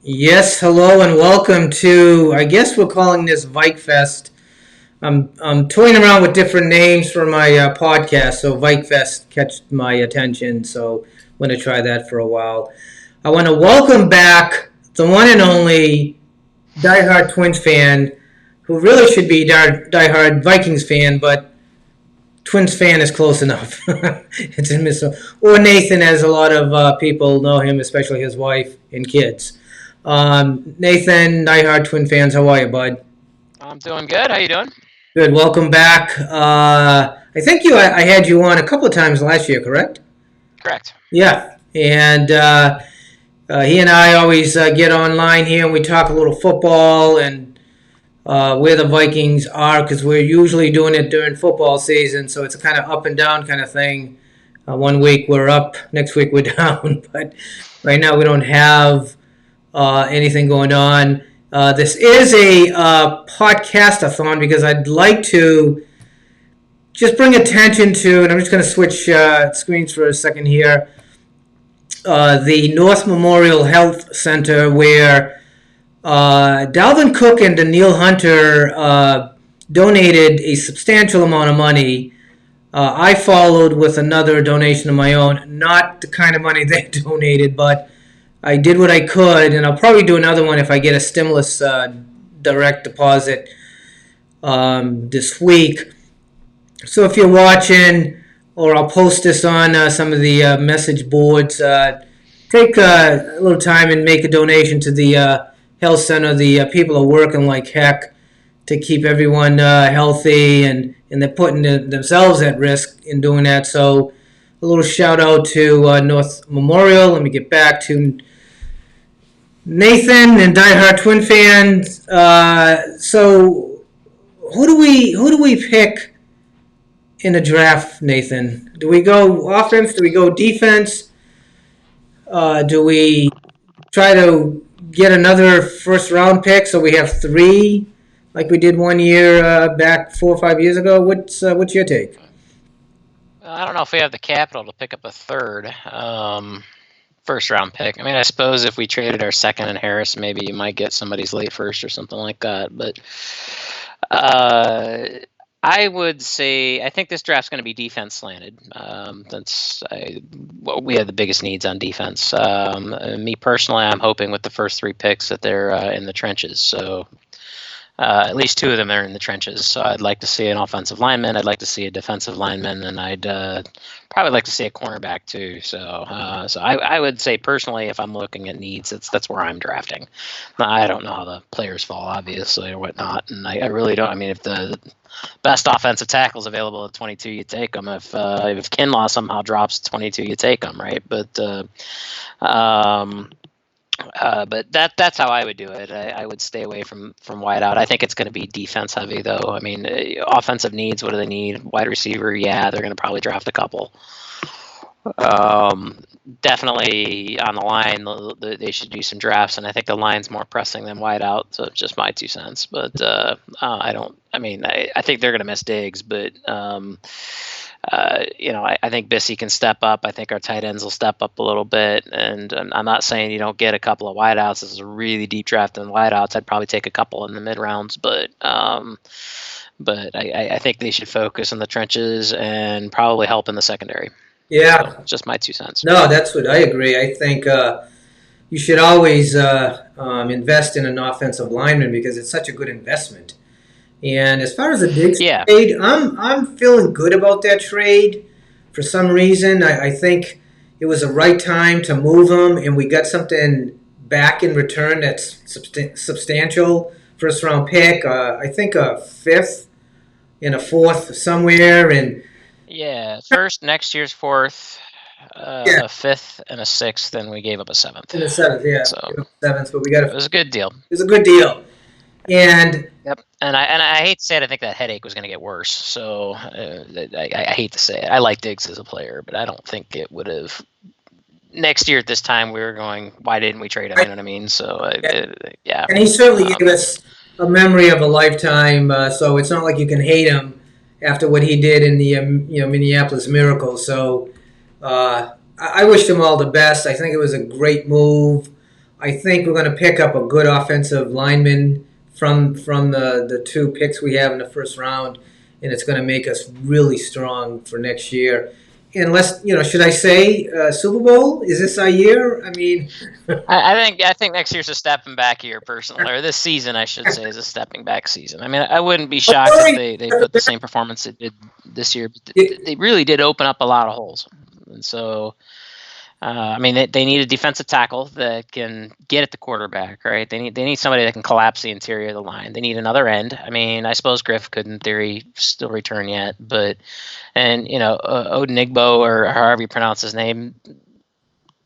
Yes, hello and welcome to, I guess we're calling this VikeFest. I'm toying around with different names for my podcast, so VikeFest catch my attention, so I'm going to try that for a while. I want to welcome back the one and only diehard Twins fan, who really should be diehard Vikings fan, but Twins fan is close enough. It's in Minnesota. Or Nathan, as a lot of people know him, especially his wife and kids. Nathan, diehard Twin fans, how are you, bud? I'm doing good. How you doing? Good. Welcome back. I think I had you on a couple of times last year, correct? Correct. Yeah. And he and I always get online here and we talk a little football and where the Vikings are because we're usually doing it during football season, so it's a kind of up and down kind of thing. One week we're up, next week we're down, but right now we don't have anything going on. This is a podcast-a-thon because I'd like to just bring attention to, and I'm just going to switch screens for a second here, the North Memorial Health Center where Dalvin Cook and Daniil Hunter donated a substantial amount of money. I followed with another donation of my own, not the kind of money they donated, but I did what I could, and I'll probably do another one if I get a stimulus direct deposit this week. So if you're watching, or I'll post this on some of the message boards, take a little time and make a donation to the health center. The people are working like heck to keep everyone healthy, and they're putting themselves at risk in doing that. So a little shout out to North Memorial. Let me get back to Nathan and diehard Twin fans. So who do we pick in the draft, Nathan? Do we go offense? Do we go defense? Do we try to get another first round pick so we have three like we did one year back 4 or 5 years ago? What's your take? I don't know if we have the capital to pick up a third first round pick. I mean, I suppose if we traded our second and Harris, maybe you might get somebody's late first or something like that. But I would say I think this draft's going to be defense slanted. We have the biggest needs on defense. Me personally, I'm hoping with the first three picks that they're in the trenches. So at least two of them are in the trenches. So I'd like to see an offensive lineman. I'd like to see a defensive lineman, and I'd probably like to see a cornerback too. So I would say personally, if I'm looking at needs, that's where I'm drafting. Now, I don't know how the players fall, obviously, or whatnot, and I really don't. I mean, if the best offensive tackles available at 22, you take them. If Kinlaw somehow drops to 22, you take them, right? But that's how I would do it. I would stay away from wideout. I think it's going to be defense heavy, though. I mean, offensive needs. What do they need? Wide receiver. Yeah, they're going to probably draft a couple. Definitely on the line, they should do some drafts, and I think the line's more pressing than wideout. So it's just my 2 cents. But I don't. I mean, I think they're going to miss Diggs, but. I think Bissey can step up. I think our tight ends will step up a little bit. And I'm not saying you don't get a couple of wideouts. This is a really deep draft in wideouts. I'd probably take a couple in the mid rounds, but I think they should focus on the trenches and probably help in the secondary. Yeah, so, just my 2 cents. No, that's what I agree. I think you should always invest in an offensive lineman because it's such a good investment. And as far as the Diggs trade, I'm feeling good about that trade. For some reason, I think it was the right time to move him, and we got something back in return that's substantial. First round pick, I think a fifth and a fourth somewhere, and first, next year's fourth, a fifth and a sixth, and we gave up a seventh. And a seventh, yeah, so seventh, but we got it was a good deal. It was a good deal. And yep, and I hate to say it, I think that headache was going to get worse. So I hate to say it. I like Diggs as a player, but I don't think it would have. Next year at this time, we were going, why didn't we trade him? You know what I mean? So yeah. And he certainly gave us a memory of a lifetime. So it's not like you can hate him after what he did in the Minneapolis Miracle. So I wished him all the best. I think it was a great move. I think we're going to pick up a good offensive lineman from the two picks we have in the first round, and it's going to make us really strong for next year. Unless, should I say Super Bowl? Is this our year? I mean, I think next year's a stepping back year, personally, or this season, I should say, is a stepping back season. I mean, I wouldn't be shocked if they put the same performance they did this year, but they really did open up a lot of holes, and so. I mean, they need a defensive tackle that can get at the quarterback, right? They need somebody that can collapse the interior of the line. They need another end. I mean, I suppose Griff could, in theory, still return yet, but Odenigbo, or however you pronounce his name,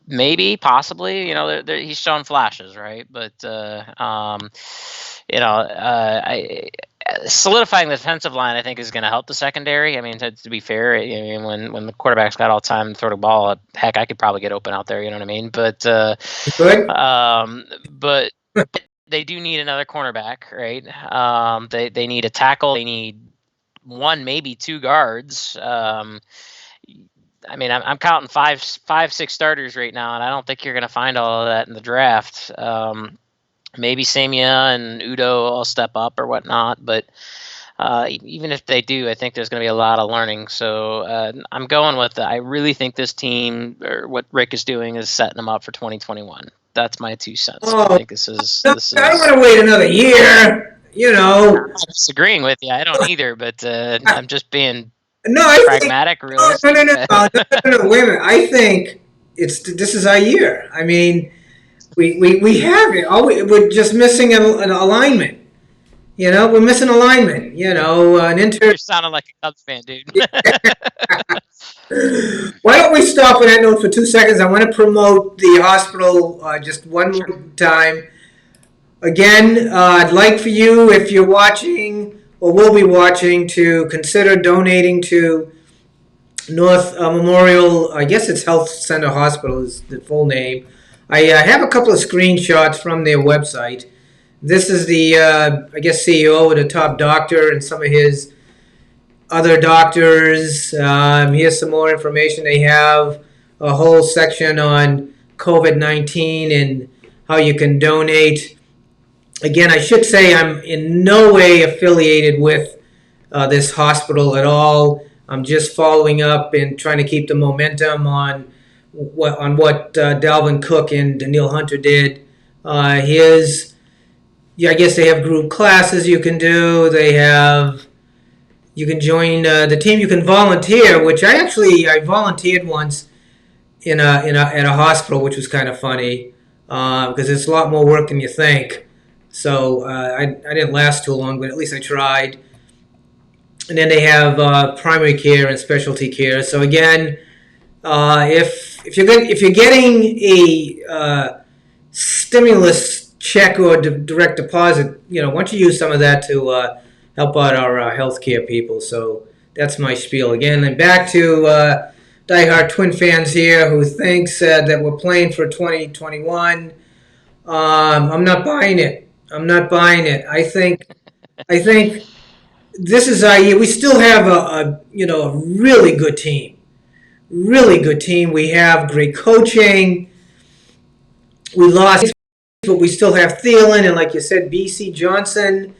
maybe, possibly. He's shown flashes, right? But solidifying the defensive line, I think, is going to help the secondary. I mean, to be fair, I mean, when the quarterback's got all time to throw the ball, heck, I could probably get open out there. You know what I mean? But but they do need another cornerback, right? They need a tackle. They need one, maybe two guards. I mean, I'm counting five, six starters right now, and I don't think you're going to find all of that in the draft. Maybe Samia and Udo will step up or whatnot, but even if they do, I think there's going to be a lot of learning. So I'm going with I really think this team, or what Rick is doing, is setting them up for 2021. That's my 2 cents. I think this is. I don't want to wait another year. I'm not disagreeing with you. I don't either, but I'm just being pragmatic, realistic. No, wait a minute. I think this is our year. I mean, we have it. We're just missing an alignment. We're missing alignment. An You're sounding like a Cubs fan, dude. Why don't we stop on that note for 2 seconds? I want to promote the hospital just one more time. Again, I'd like for you, if you're watching or will be watching, to consider donating to North Memorial. I guess it's Health Center Hospital is the full name. I have a couple of screenshots from their website. This is the, I guess, CEO or the top doctor and some of his other doctors. Here's some more information. They have a whole section on COVID-19 and how you can donate. Again, I should say I'm in no way affiliated with this hospital at all. I'm just following up and trying to keep the momentum on what Dalvin Cook and Daniil Hunter did. I guess they have group classes you can do. You can join the team. You can volunteer, which I volunteered once at a hospital, which was kind of funny because it's a lot more work than you think. So I didn't last too long, but at least I tried. And then they have primary care and specialty care. So again, if you're getting a stimulus check or direct deposit, why don't you use some of that to help out our healthcare people? So that's my spiel again. And back to diehard Twin fans here who thinks that we're playing for 2021. I'm not buying it. I think this is our year. We still have a really good team. Really good team. We have great coaching. We lost, but we still have Thielen and, like you said, BC Johnson.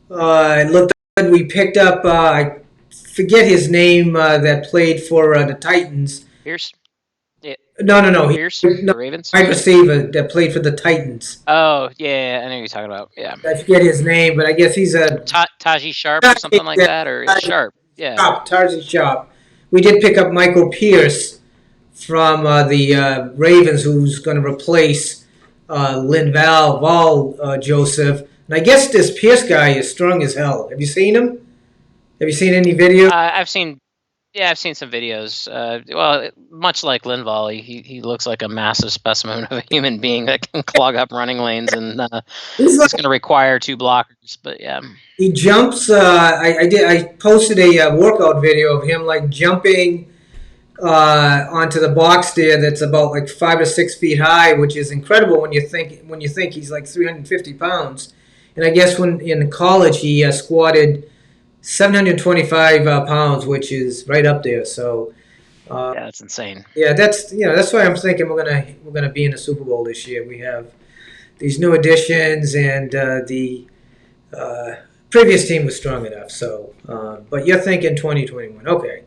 It looked good. We picked up, I forget his name, that played for the Titans. Pierce? Yeah. No. Pierce? The Ravens? Wide receiver that played for the Titans. Oh, yeah, I know who you're talking about. Yeah. I forget his name, but I guess he's a... Taji Sharp or something like that? Or Sharp, yeah. Taji Sharp. We did pick up Michael Pierce from the Ravens, who's going to replace Linval Joseph. And I guess this Pierce guy is strong as hell. Have you seen him? Have you seen any video? I've seen some videos. Well, much like Linval, he looks like a massive specimen of a human being that can clog up running lanes, and it's going to require 2 blockers. But yeah, he jumps. I posted a workout video of him jumping onto the box there. That's about 5 or 6 feet high, which is incredible when you think he's 350 pounds. And I guess when in college he squatted 725 pounds, which is right up there. So yeah, that's insane. Yeah, that's why I'm thinking we're gonna be in the Super Bowl this year. We have these new additions, and the uh, previous team was strong enough. So, but you're thinking 2021. Okay,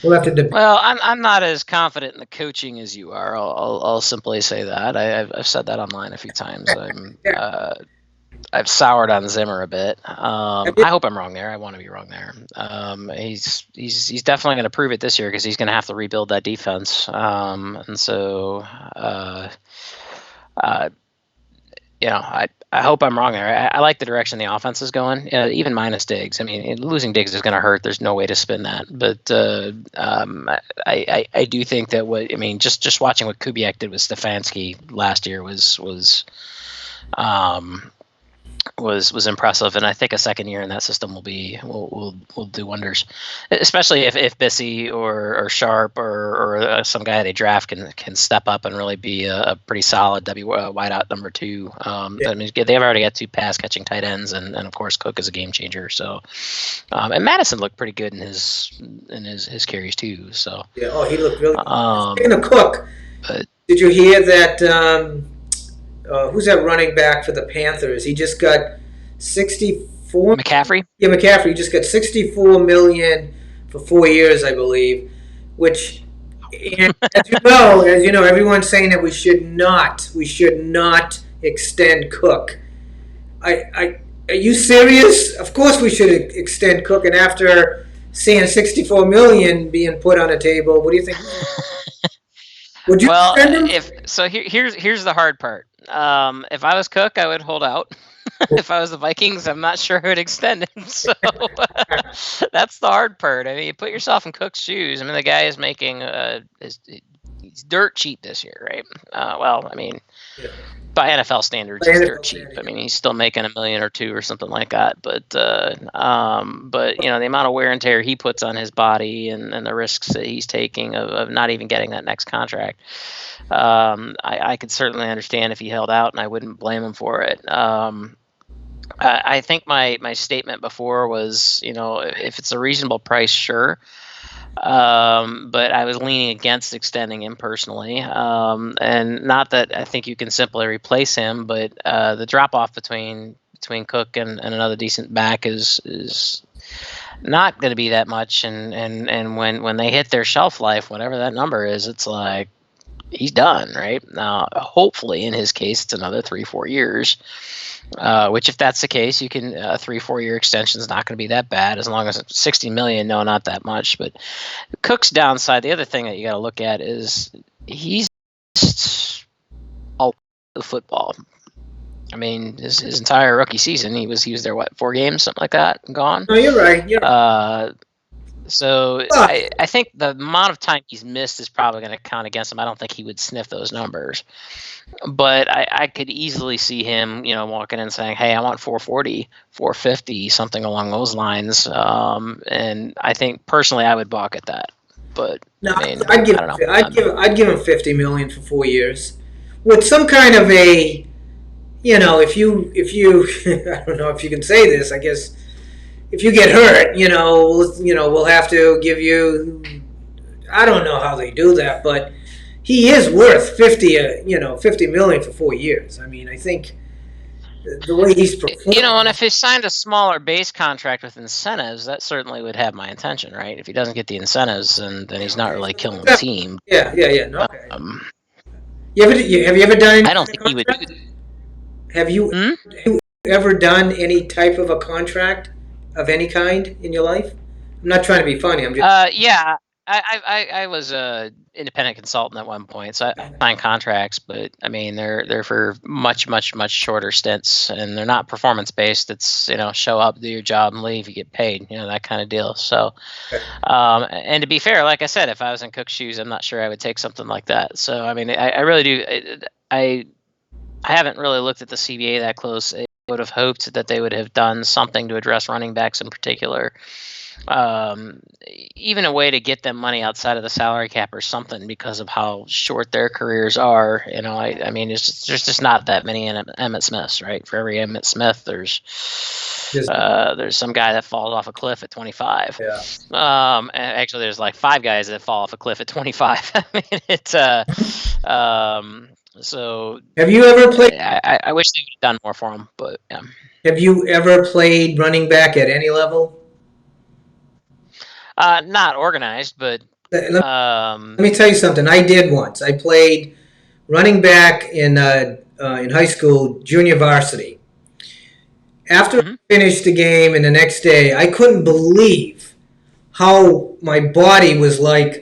we'll have to debate. Well, I'm not as confident in the coaching as you are. I'll simply say that. I've said that online a few times. I've soured on Zimmer a bit. I hope I'm wrong there. I want to be wrong there. He's definitely going to prove it this year because he's going to have to rebuild that defense. And so, I hope I'm wrong there. I like the direction the offense is going, even minus Diggs. I mean, losing Diggs is going to hurt. There's no way to spin that. But I do think that just watching what Kubiak did with Stefanski last year was impressive, and I think a second year in that system will do wonders, especially if Bissey or Sharp or some guy they draft can step up and really be a pretty solid wideout number two. I mean, they've already got two pass catching tight ends, and of course Cook is a game changer. So, and Madison looked pretty good in his carries too. So Yeah. Oh, he looked really good. Speaking of Cook, did you hear that? Who's that running back for the Panthers? He just got 64. McCaffrey? Yeah, McCaffrey. He just got 64 million for 4 years, I believe. Which, and as you know, everyone's saying that we should not extend Cook. Are you serious? Of course we should extend Cook. And after seeing 64 million being put on a table, what do you think? Would you extend him? Here's the hard part. If I was Cook, I would hold out. If I was the Vikings, I'm not sure I would extend him. So that's the hard part. I mean, you put yourself in Cook's shoes. I mean, the guy is making he's dirt cheap this year, right? Well, I mean, by NFL standards, he's dirt cheap. I mean, he's still making $1 million or $2 million or something like that. But the amount of wear and tear he puts on his body and the risks that he's taking of not even getting that next contract, I could certainly understand if he held out, and I wouldn't blame him for it. I think my statement before was, if it's a reasonable price, sure. But I was leaning against extending him personally. And not that I think you can simply replace him, but the drop off between Cook and another decent back is not going to be that much. And when they hit their shelf life, whatever that number is, it's like he's done, right? Now, hopefully in his case, it's another 3-4 years. Which, if that's the case, you can 3-4 year extension is not going to be that bad as long as it's $60 million. No, not that much. But Cook's downside, the other thing that you got to look at is he's all the football. I mean, his entire rookie season, he was there 4 games, something like that, gone. No, you're right. So I think the amount of time he's missed is probably going to count against him. I don't think he would sniff those numbers. But I could easily see him, walking in and saying, hey, I want 440, 450, something along those lines. And I think personally I would balk at that. But no, I mean, I'd give him 50 million for 4 years with some kind of a, if you I don't know if you can say this, I guess if you get hurt, we'll have to give you, I don't know how they do that, but he is worth 50 million for 4 years. I mean, I think the way he's performed. And if he signed a smaller base contract with incentives, that certainly would have my attention, right? If he doesn't get the incentives, then he's not really killing the team. Yeah. No, okay. Have you ever done any? I don't think he would. Have you ever done any type of a contract of any kind in your life? I'm not trying to be funny. I'm just. Yeah. I was a independent consultant at one point, so I signed contracts, but I mean they're for much shorter stints, and they're not performance based. It's show up, do your job, and leave. You get paid, that kind of deal. So, and to be fair, like I said, if I was in Cook's shoes, I'm not sure I would take something like that. So I mean, I really do. I haven't really looked at the CBA that close. I would have hoped that they would have done something to address running backs in particular. Even a way to get them money outside of the salary cap or something, because of how short their careers are. I mean, there's just not that many Emmitt Smiths, right? For every Emmitt Smith, there's some guy that falls off a cliff at 25. Yeah. Actually, there's like 5 guys that fall off a cliff at 25. I mean, So Have you ever played? I wish they would have done more for him, but yeah. Have you ever played running back at any level? Not organized, but Let um, me tell you something. I did once. I played running back in high school, junior varsity. After mhm. I finished the game and the next day, I couldn't believe how my body was like.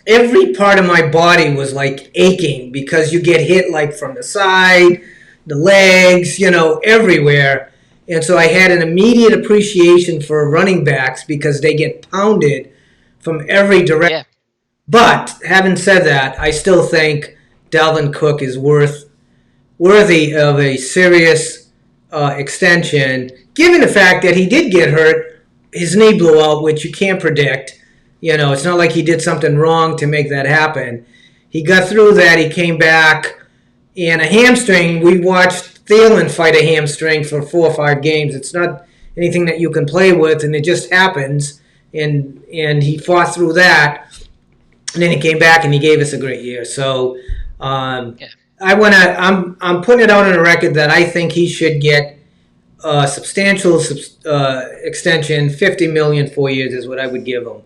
Every part of my body was like aching because you get hit like from the side, the legs, everywhere. And so I had an immediate appreciation for running backs because they get pounded from every direction. Yeah, But having said that, I still think Dalvin Cook is worthy of a serious extension, given the fact that he did get hurt. His knee blew out, which you can't predict. It's not like he did something wrong to make that happen. He got through that. He came back, and a hamstring. We watched Thielen fight a hamstring for 4 or 5 games. It's not anything that you can play with, and it just happens. And he fought through that, and then he came back and he gave us a great year. So um, yeah. I'm putting it out on a record that I think he should get a substantial extension. 50 million 4 years is what I would give him,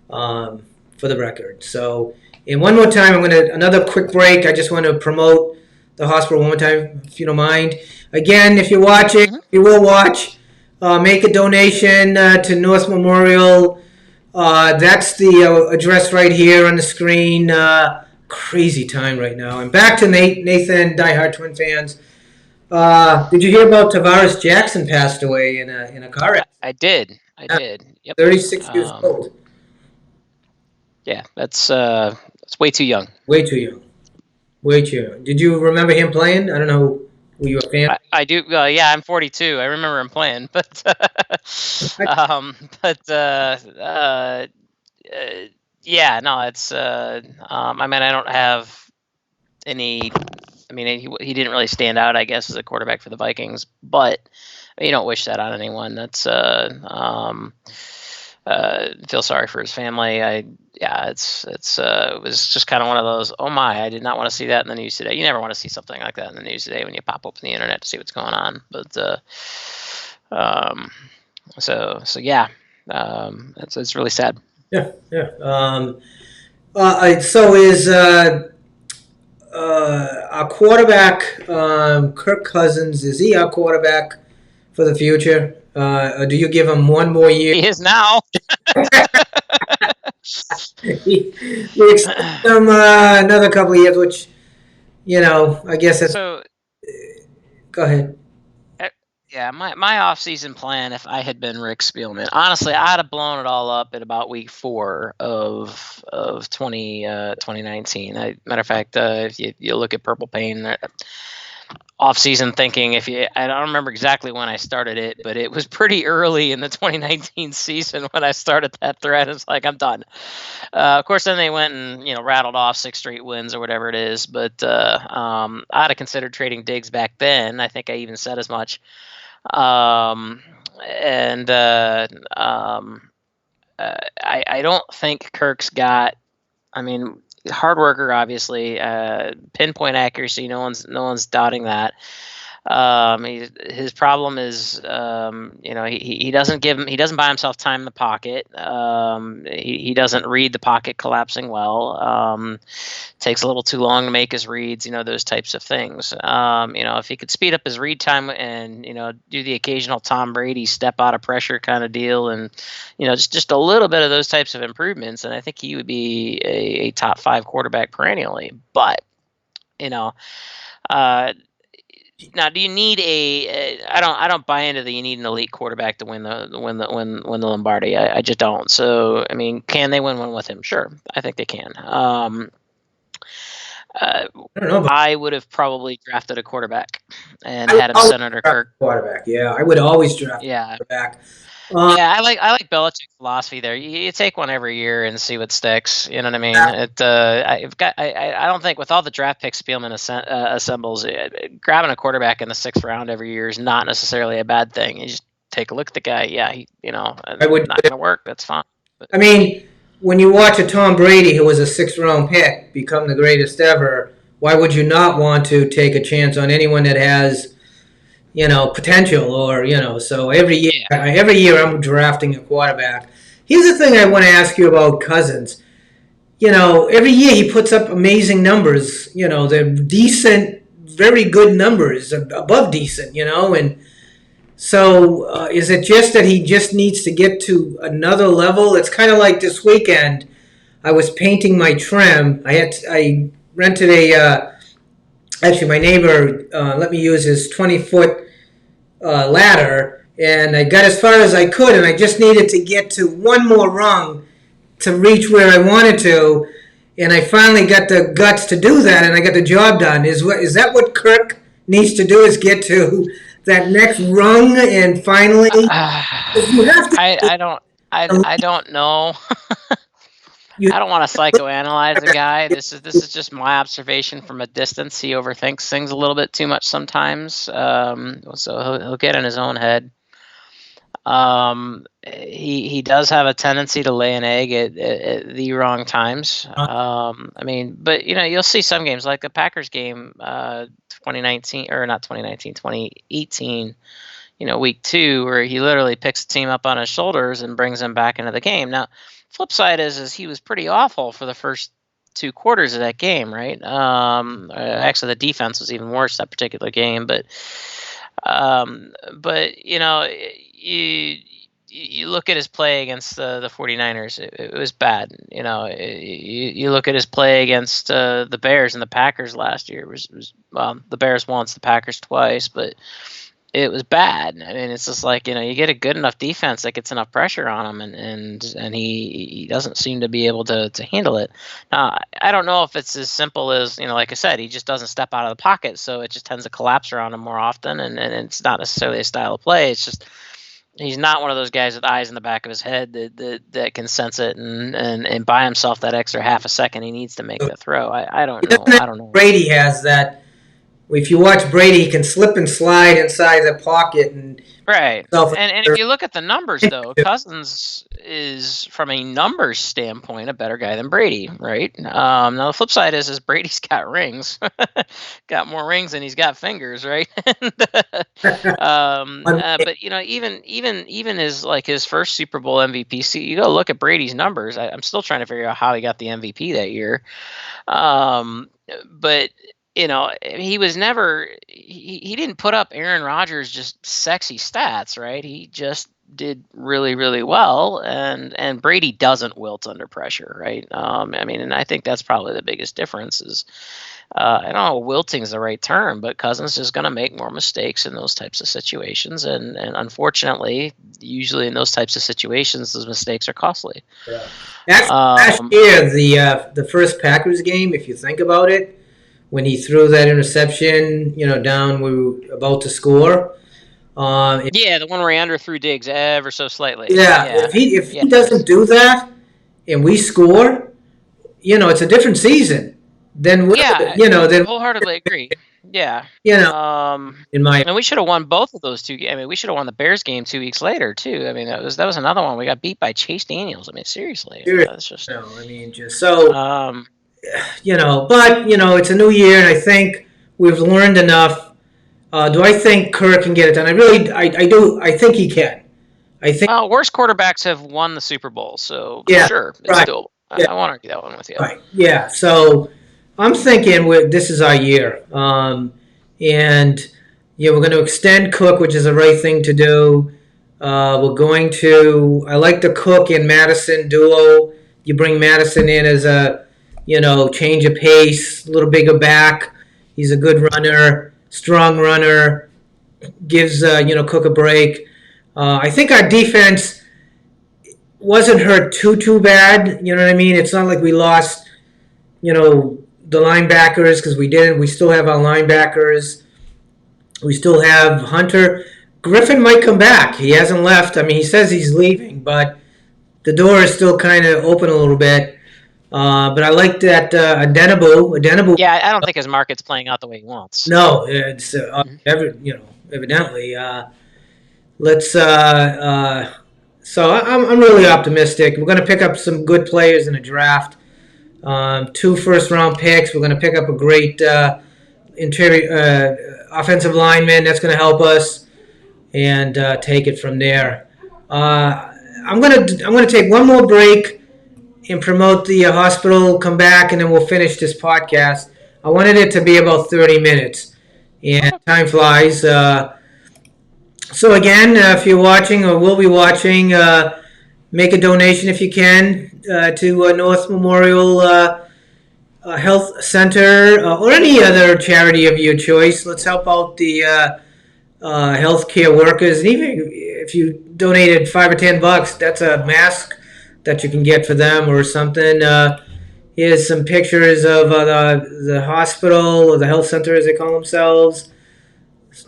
for the record. So, and one more time, another quick break. I just want to promote the hospital one more time, if you don't mind. Again, if you're watching, Mhm. you will watch. Make a donation to North Memorial. That's the address right here on the screen. Crazy time right now. And back to Nathan, diehard Twin fans. Did you hear about Tavares Jackson passed away in a car I did. I accident? did. Yep. 36 years old. Yeah, that's way too young. Way too young. Way too young. Did you remember him playing? I don't know. Were you a fan? I do. Yeah, I'm 42. I remember him playing, but but yeah, no, it's. I mean, I don't have any. I mean, he didn't really stand out, I guess, as a quarterback for the Vikings, but you don't wish that on anyone. That's feel sorry for his family. Yeah, it was just kind of one of those. Oh my, I did not want to see that in the news today. You never want to see something like that in the news today when you pop open the internet to see what's going on. But um, so yeah, it's really sad. Yeah, yeah. So is our quarterback, Kirk Cousins? Is he our quarterback for the future? Or do you give him one more year? He is now. We extend him another couple of years, which I guess that's. So Go ahead. Uh, yeah, my off-season plan, if I had been Rick Spielman, honestly, I'd have blown it all up at about week 4 of 2019. Matter of fact, if you look at Purple Pain, off-season thinking, I don't remember exactly when I started it, but it was pretty early in the 2019 season when I started that thread. It's like, I'm done. Of course, then they went and rattled off 6 straight wins or whatever it is. But I'd have considered trading Diggs back then. I think I even said as much. And I don't think Kirk's got. I mean, hard worker, obviously. Pinpoint accuracy. No one's doubting that. His problem is, he doesn't buy himself time in the pocket. He doesn't read the pocket collapsing well. Takes a little too long to make his reads, those types of things. If he could speed up his read time and, do the occasional Tom Brady step out of pressure kind of deal and, just a little bit of those types of improvements, and I think he would be a top 5 quarterback perennially. But, now, do you need I don't buy into you need an elite quarterback to win the Lombardi. I just don't. So, I mean, can they win one with him? Sure, I think they can. I don't know. I would have probably drafted a quarterback and I would had him always Senator draft Kirk. a quarterback. Yeah, I would always draft Yeah, a quarterback. Uh, yeah. I like Belichick's philosophy there. You take one every year and see what sticks. You know what I mean? I don't think with all the draft picks Spielman assembles, grabbing a quarterback in the 6th round every year is not necessarily a bad thing. You just take a look at the guy. Yeah, I would. not going to work. That's fine. But, I mean, when you watch a Tom Brady who was a 6th round pick become the greatest ever, why would you not want to take a chance on anyone that has, potential, or, so Yeah. every year I'm drafting a quarterback. Here's the thing I want to ask you about Cousins. Every year he puts up amazing numbers, they're decent, very good numbers, above decent, and so is it just that he just needs to get to another level? It's kind of like this weekend. I was painting my trim. I rented a actually my neighbor let me use his 20-foot ladder, and I got as far as I could, and I just needed to get to one more rung to reach where I wanted to, and I finally got the guts to do that, and I got the job done. Is that what Kirk needs to do? Is get to that next rung, and finally, you have to. I don't I don't know. You, I don't want to psychoanalyze the guy. This is just my observation from a distance. He overthinks things a little bit too much sometimes. So he'll get in his own head. He does have a tendency to lay an egg at the wrong times. I mean, but you'll see some games like the Packers game, 2019 or not 2019, 2018. Week 2, where he literally picks the team up on his shoulders and brings them back into the game. Now, flip side is he was pretty awful for the first 2 quarters of that game, right? Actually, the defense was even worse that particular game, but you look at his play against the 49ers, it was bad. You look at his play against the Bears and the Packers last year. It was the Bears once, the Packers twice, but it was bad. I mean, it's just like, you get a good enough defense that gets enough pressure on him, and he doesn't seem to be able to handle it. Now, I don't know if it's as simple as, like I said, he just doesn't step out of the pocket, so it just tends to collapse around him more often, and it's not necessarily a style of play. It's just he's not one of those guys with eyes in the back of his head that can sense it and buy himself that extra half a second he needs to make the throw. I don't know. I don't know. Brady has that. If you watch Brady, he can slip and slide inside the pocket and right. And if you look at the numbers, though, Cousins is, from a numbers standpoint, a better guy than Brady, right? Now the flip side is Brady's got rings, got more rings than he's got fingers, right? But even his first Super Bowl MVP. See, you go look at Brady's numbers. I'm still trying to figure out how he got the MVP that year. But he was never, he didn't put up Aaron Rodgers just sexy stats, right? He just did really, really well, and Brady doesn't wilt under pressure, right? I mean, and I think that's probably the biggest difference is, I don't know, wilting is the right term, but Cousins is going to make more mistakes in those types of situations, and unfortunately, usually in those types of situations, those mistakes are costly. Yeah. Last year, the first Packers game, if you think about it, when he threw that interception, down, we were about to score. The one where he underthrew Diggs ever so slightly. Yeah. If he doesn't do that, and we score, it's a different season. Then I wholeheartedly agree. Yeah. And we should have won both of those 2 games. I mean, we should have won the Bears game 2 weeks later too. I mean, that was another one we got beat by Chase Daniels. I mean, seriously. That's just just so. But it's a new year, and I think we've learned enough. Do I think Kirk can get it done? I do. I think he can. I think. Well, worst quarterbacks have won the Super Bowl, so sure, it's doable. I won't argue that one with you. Right. Yeah. So I'm thinking this is our year, and we're going to extend Cook, which is the right thing to do. We're going to. I like the Cook and Madison duo. You bring Madison in as a change of pace, a little bigger back. He's a good runner, strong runner, gives, Cook a break. I think our defense wasn't hurt too bad. You know what I mean? It's not like we lost, the linebackers, because we didn't. We still have our linebackers. We still have Hunter. Griffin might come back. He hasn't left. I mean, he says he's leaving, but the door is still kind of open a little bit. But I like that Adenabo. Yeah, I don't think his market's playing out the way he wants. No, it's evidently. So I'm really optimistic. We're going to pick up some good players in the draft. 2 first-round picks. We're going to pick up a great interior offensive lineman that's going to help us and take it from there. I'm gonna take one more break and promote the hospital. Come back and then we'll finish this podcast. I wanted it to be about 30 minutes, and Okay. time flies. So again, if you're watching or will be watching, make a donation if you can to North Memorial Health Center or any other charity of your choice. Let's help out the healthcare workers. And even if you donated $5 or $10, that's a mask that you can get for them or something. Here's some pictures of the hospital or the health center, as they call themselves,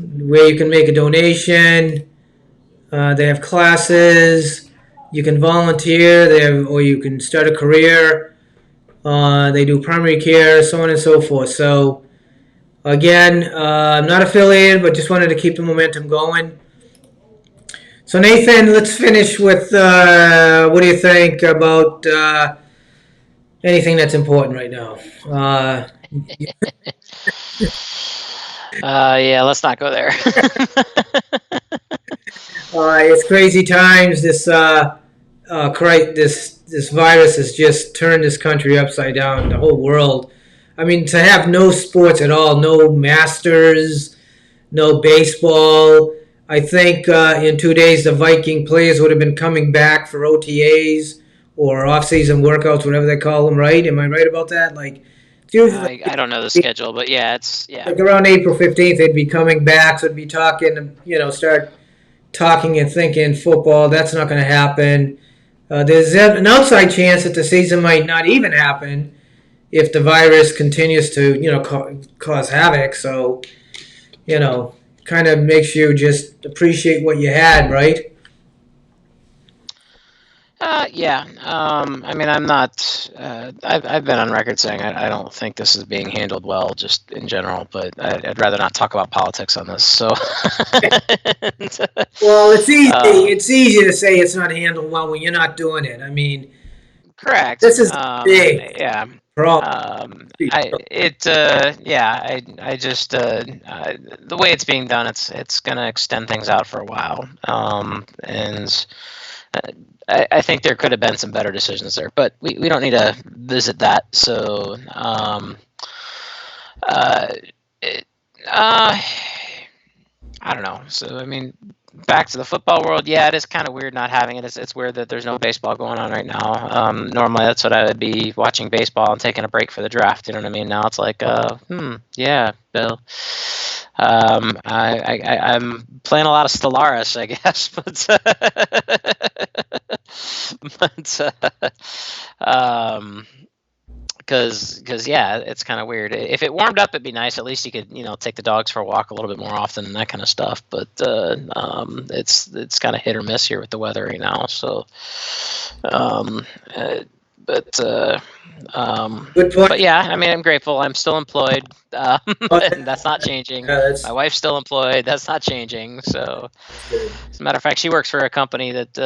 where you can make a donation. They have classes. You can volunteer. Or you can start a career. They do primary care, so on and so forth. So again, I'm not affiliated, but just wanted to keep the momentum going. So Nathan, let's finish with what do you think about anything that's important right now? Yeah, let's not go there. It's crazy times. This virus has just turned this country upside down. The whole world. I mean, to have no sports at all, no Masters, no baseball. I think in 2 days the Viking players would have been coming back for OTAs or off-season workouts, whatever they call them. Right? Am I right about that? Like, it's usually I don't know the schedule, but yeah, it's yeah. like around April 15th, they'd be coming back. So it'd be talking, start talking and thinking football. That's not going to happen. There's an outside chance that the season might not even happen if the virus continues to, cause havoc. So, kind of makes you just appreciate what you had, right? Yeah. I mean, I'm not. I've been on record saying I don't think this is being handled well, just in general. But I'd rather not talk about politics on this. So. Well, it's easy. uh, It's easy to say it's not handled well when you're not doing it. I mean, correct. this is big Yeah. problem. Yeah. I just the way it's being done, it's gonna extend things out for a while. And uh, I think there could have been some better decisions there, but we don't need to visit that. So, uh, it, I don't know. So, I mean, back to the football world. Yeah, it is kind of weird not having it. It's weird that there's no baseball going on right now. Normally, that's what I would be watching baseball and taking a break for the draft. You know what I mean? Now it's like, yeah, Bill. I'm playing a lot of Stellaris, I guess, but because yeah, it's kind of weird. If it warmed up, it'd be nice. At least you could take the dogs for a walk a little bit more often and that kind of stuff. But it's kind of hit or miss here with the weather right now. So, um, uh, but Good point. but yeah, I mean, I'm grateful. I'm still employed, and that's not changing. That's My wife's still employed. That's not changing. So, good. as a matter of fact, she works for a company that's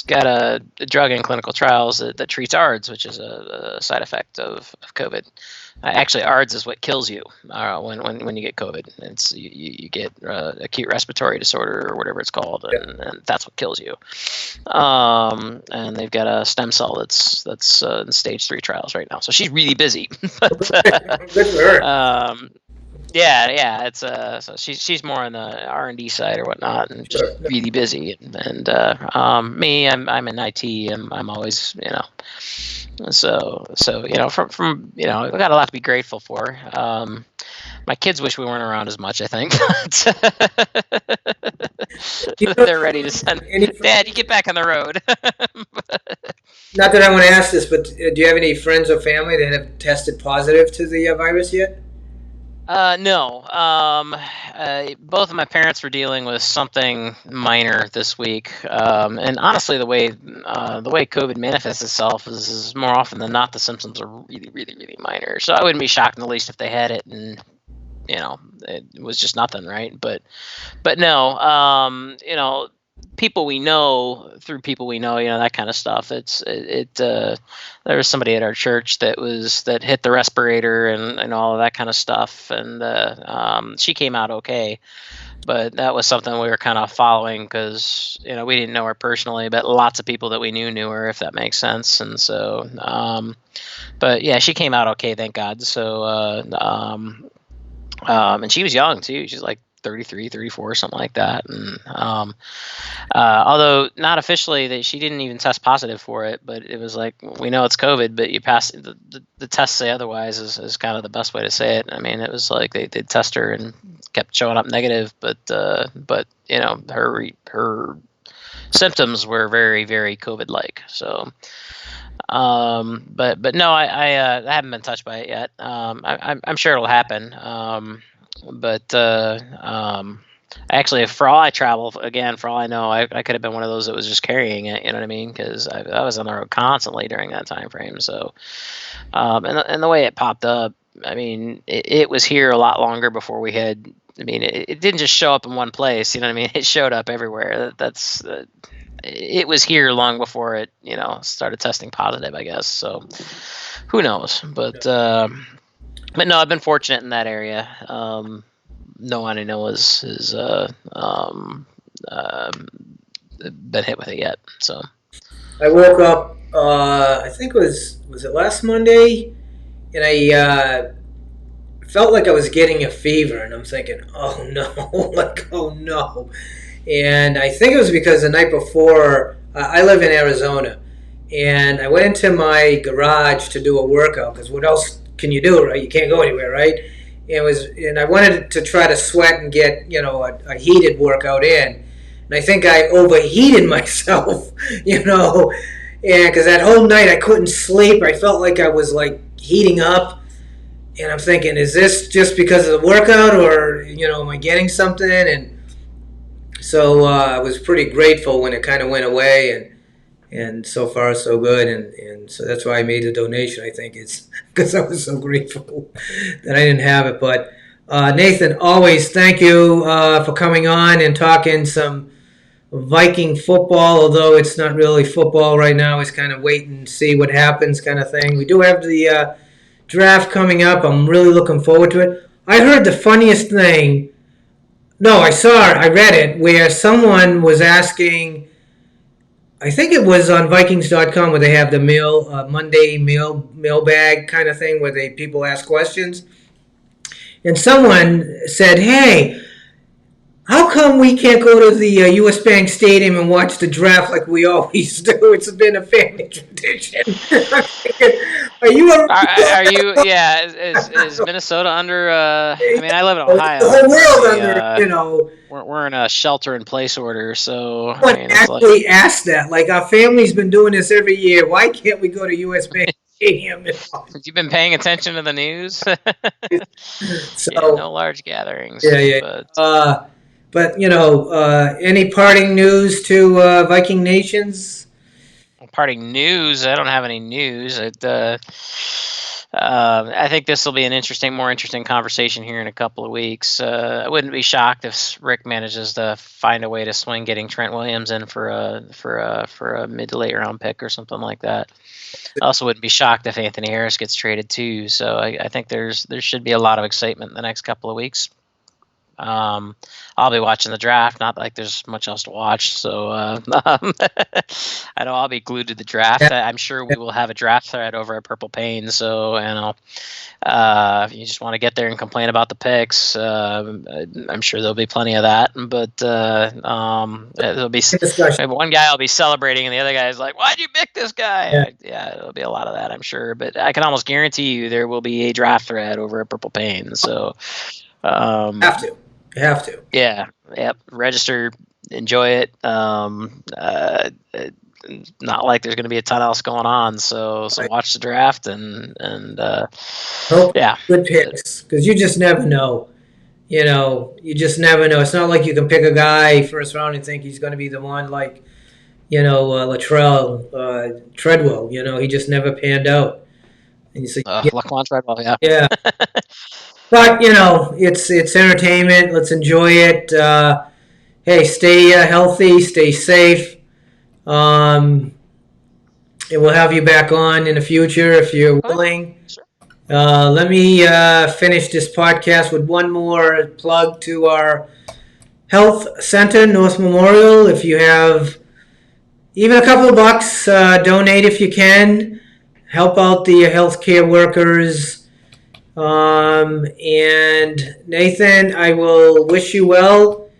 got a drug in clinical trials that treats ARDS, which is a side effect of COVID. Actually, ARDS is what kills you when you get COVID. It's you get acute respiratory disorder or whatever it's called, and that's what kills you. And they've got a stem cell that's in stage 3 trials right now. So she's really busy. But, Good for her. yeah, it's so she's more on the R&D side or whatnot, and just Sure. really busy. And me, I'm in IT. I'm always so from I've got a lot to be grateful for. My kids wish we weren't around as much, I think. Do you But know they're ready to send any? Dad. You get back on the road. Not that I want to ask this, but do you have any friends or family that have tested positive to the virus yet? No. Both of my parents were dealing with something minor this week, and honestly, the way COVID manifests itself is more often than not the symptoms are really, really, really minor. So I wouldn't be shocked in the least if they had it and it was just nothing, right? But no. people we know through people we know, that kind of stuff. There was somebody at our church that hit the respirator and all of that kind of stuff, and she came out okay. But that was something we were kind of following because we didn't know her personally, but lots of people that we knew her, if that makes sense. And so, but yeah, she came out okay, thank God. So, and she was young too. She's like 33, 34, something like that. And although not officially, that she didn't even test positive for it, but it was like, we know it's COVID, but you pass the tests say otherwise is kind of the best way to say it. I mean, it was like they did test her and kept showing up negative, but her symptoms were very, very COVID-like. So, but no, I haven't been touched by it yet. I'm sure it'll happen. But actually, for all I travel, again, for all I know, I could have been one of those that was just carrying it. You know what I mean? Because I was on the road constantly during that time frame. So, and the way it popped up, I mean, it was here a lot longer before we had. I mean, it didn't just show up in one place. You know what I mean? It showed up everywhere. It was here long before it, started testing positive, I guess. So, who knows? But no, I've been fortunate in that area. No one I know has been hit with it yet. So I woke up. I think it was it last Monday, and I felt like I was getting a fever, and I'm thinking, oh no, like oh no, and I think it was because the night before I live in Arizona, and I went into my garage to do a workout because what else can you do, right? You can't go anywhere, right? And I wanted to try to sweat and get a heated workout in, and I think I overheated myself, and because that whole night I couldn't sleep, I felt like I was like heating up, and I'm thinking, is this just because of the workout, or am I getting something? And so I was pretty grateful when it kind of went away, and so far so good, and so that's why I made the donation. I think it's because I was so grateful that I didn't have it. But Nathan, always thank you for coming on and talking some Viking football, although it's not really football right now. It's kind of wait and see what happens kind of thing. We do have the draft coming up. I'm really looking forward to it. I heard the funniest thing. No, I read it, where someone was asking, I think it was on Vikings.com, where they have the Monday mailbag kind of thing where people ask questions. And someone said, "Hey, how come we can't go to the U.S. Bank Stadium and watch the draft like we always do? It's been a family tradition." I'm thinking, are you a are you? Yeah, is Minnesota under? I mean, I live in the Ohio. whole And world under? we're in a shelter in place order. So I Someone mean, it's like actually asked that. Like, our family's been doing this every year. Why can't we go to U.S. Bank Stadium? you've been paying attention to the news. Yeah, So, no large gatherings, yeah, yeah. but But any parting news to Viking nations? parting news. I don't have any news. I think this will be an more interesting conversation here in a couple of weeks. I wouldn't be shocked if Rick manages to find a way to swing getting Trent Williams in for a mid to late round pick or something like that. I also wouldn't be shocked if Anthony Harris gets traded too. So I think there should be a lot of excitement in the next couple of weeks. I'll be watching the draft. Not like there's much else to watch, so I know I'll be glued to the draft. I'm sure we will have a draft thread over at Purple Pain. So, if you just want to get there and complain about the picks, I'm sure there'll be plenty of that. But there'll be one guy will be celebrating, and the other guy is like, "Why'd you pick this guy?" Yeah, there'll be a lot of that, I'm sure. But I can almost guarantee you there will be a draft thread over at Purple Pain. So. Have to. You have to. Yeah. Yep. Register. Enjoy it. Not like there's going to be a ton else going on. So watch the draft and Hope yeah. Good picks, because you just never know. You just never know. It's not like you can pick a guy first round and think he's going to be the one, like Latrell Treadwell. He just never panned out. And you say, Laquan Treadwell. Yeah. Yeah. But it's entertainment. Let's enjoy it. hey, stay healthy, stay safe. Um, and we'll have you back on in the future if you're Okay. willing. Sure. Let me finish this podcast with one more plug to our health center, North Memorial. If you have even a couple of bucks, donate if you can. Help out the healthcare workers. And Nathan, I will wish you well.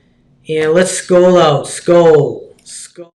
And let's skol out. Skol. Skol.